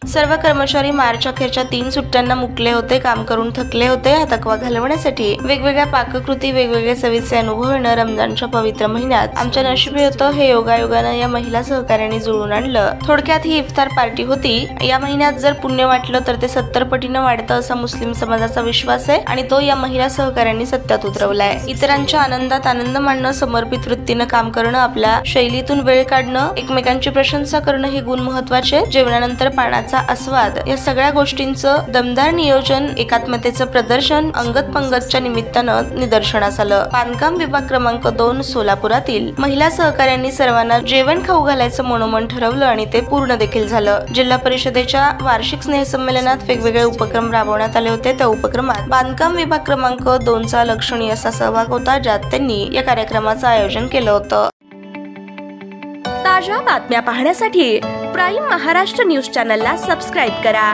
सर्व कर्मचारी मार्च अखेरच्या 3 सुट्ट्यांना मुकले होते, काम करून थकले होते। हा थकवा घालवण्यासाठी वेगवेगळ्या पाककृती, वेगवेगळे चवीचे अनुभव येणं रमजानच्या पवित्र महिन्यात आमच्या नशिबी होतं। हे योगायोगानं या महिला सहकार्यांनी जुळून आणलं। थोडक्यात ही इफ्तार पार्टी होती। या महिन्यात जर पुण्य वाटलं तर ते 70 पटीनं वाढतं असा मुस्लिम समाजाचा विश्वास आहे आणि तो या महिला सहकार्यांनी सत्यात उतरवलाय। इतरांच्या आनंदात आनंद मानणं, समर्पित वृत्तीनं काम करणं, आपल्या शैलीतून वेळ काढणं, एकमेकांची प्रशंसा करणं हे गुण महत्त्वाचे। जेवणानंतर पाण्याचा आस्वाद, या सगळ्या गोष्टींचं दमदार नियोजन, एकात्मतेचं प्रदर्शन अंगत पंगतच्या निमित्तानं निदर्शनास आलं। बांधकाम विभाग क्रमांक 2 सोलापुरातील महिला सहकार्यांनी सर्वांना जेवण खाऊ घालायचं मनोमन ठरवलं आणि ते पूर्ण देखील झालं। जिल्हा परिषदेच्या वार्षिक स्नेहसंमेलनात वेगवेगळे उपक्रम राबवण्यात आले होते। त्या उपक्रमात बांधकाम विभाग क्रमांक 2चा लक्षणीय असा सहभाग होता, ज्यात त्यांनी या कार्यक्रमाचं आयोजन केलं होतं। ताज्या बातम्या पाहण्यासाठी प्राईम महाराष्ट्र न्यूज चॅनलला सबस्क्राईब करा।